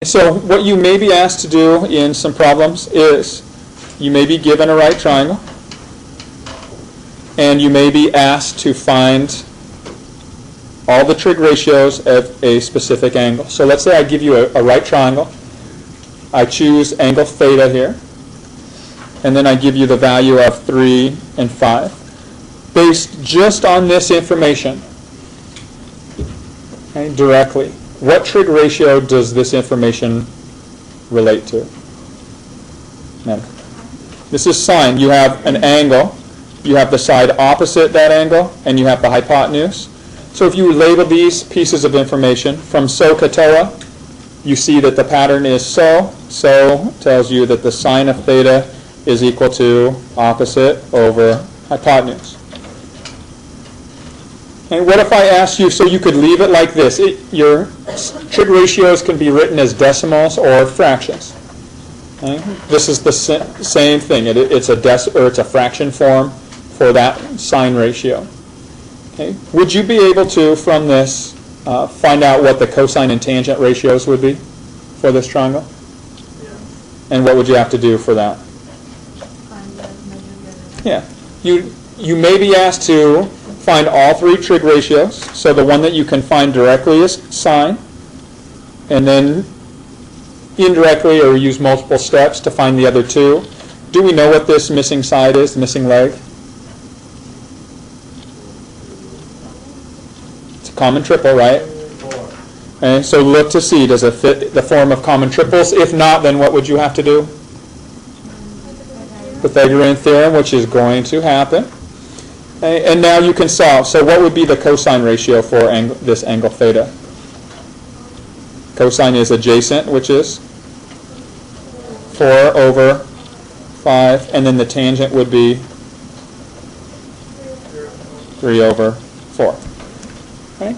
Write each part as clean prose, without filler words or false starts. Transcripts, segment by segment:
So what you may be asked to do in some problems is you may be given a right triangle, and you may be asked to find all the trig ratios at a specific angle. So let's say I give you a right triangle. I choose angle theta here, and then I give you the value of 3 and 5. Based just on this information, okay, directly, what trig ratio does this information relate to? Now, this is sine. You have an angle. You have the side opposite that angle, and you have the hypotenuse. So if you label these pieces of information from SOHCAHTOA, you see that the pattern is so. So tells you that the sine of theta is equal to opposite over hypotenuse. And what if I asked you, so you could leave it like this. Your trig ratios can be written as decimals or fractions. Okay? This is the same thing. It's a fraction form for that sine ratio. Okay. Would you be able to, from this, find out what the cosine and tangent ratios would be for this triangle? Yeah. And what would you have to do for that? Yeah. You may be asked to find all 3 trig ratios. So the one that you can find directly is sine. And then indirectly, or use multiple steps to find the other 2. Do we know what this missing side is, the missing leg? Common triple, right? Okay, so look to see, does it fit the form of common triples? If not, then what would you have to do? Pythagorean theorem, which is going to happen. Okay, and now you can solve. So what would be the cosine ratio for this angle theta? Cosine is adjacent, which is 4 over 5, and then the tangent would be 3 over 4. Okay.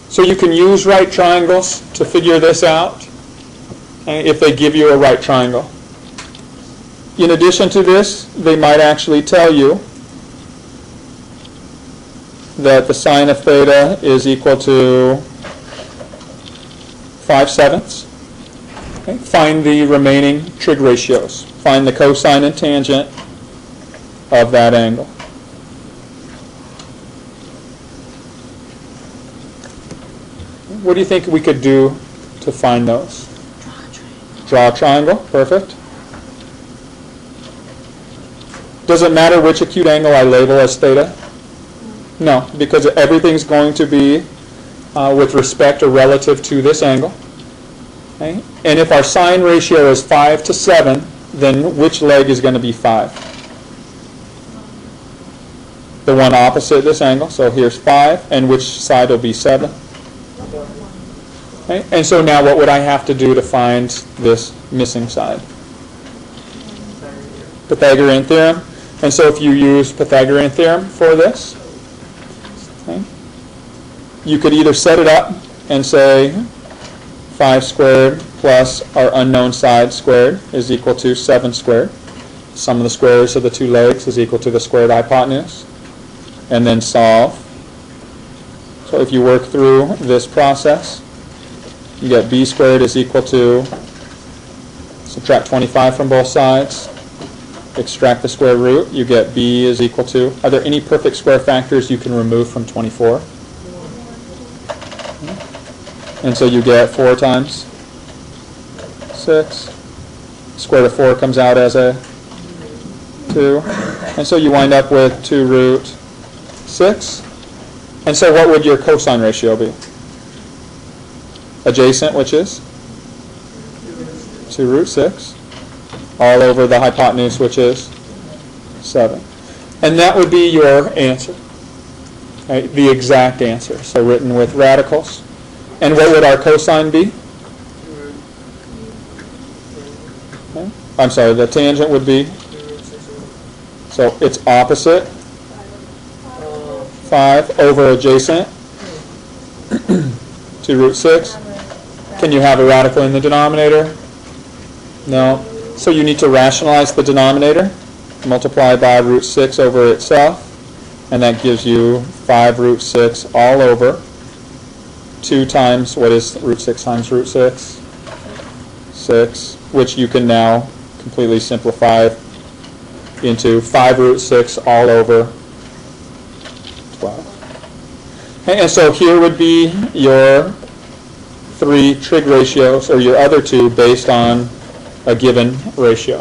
So you can use right triangles to figure this out, okay, if they give you a right triangle. In addition to this, they might actually tell you that the sine of theta is equal to 5/7. Okay. Find the remaining trig ratios. Find the cosine and tangent of that angle. What do you think we could do to find those? Draw a triangle. Perfect. Does it matter which acute angle I label as theta? No, because everything's going to be with respect or relative to this angle. Okay? And if our sine ratio is 5:7, then which leg is going to be 5? The one opposite this angle. So here's 5, and which side will be 7? Okay. And so now what would I have to do to find this missing side? Pythagorean theorem. And so if you use Pythagorean theorem for this, okay, you could either set it up and say 5 squared plus our unknown side squared is equal to 7 squared. Sum of the squares of the 2 legs is equal to the squared hypotenuse. And then solve. So if you work through this process, you get b squared is equal to, subtract 25 from both sides, extract the square root, you get b is equal to, are there any perfect square factors you can remove from 24? And so you get 4 times 6. Square root of 4 comes out as a 2. And so you wind up with 2 root 6. And so what would your cosine ratio be? Adjacent, which is 2 root 6, all over the hypotenuse, which is 7. And that would be your answer, right? The exact answer. So written with radicals. And what would our cosine be? Okay. I'm sorry, the tangent would be? So it's opposite, 5 over adjacent, 2 root 6. Can you have a radical in the denominator? No. So you need to rationalize the denominator, multiply by root 6 over itself, and that gives you 5 root 6 all over 2 times, what is root 6 times root 6? 6, which you can now completely simplify into 5 root 6 all over 12. And so here would be your 3 trig ratios, or your other 2, based on a given ratio.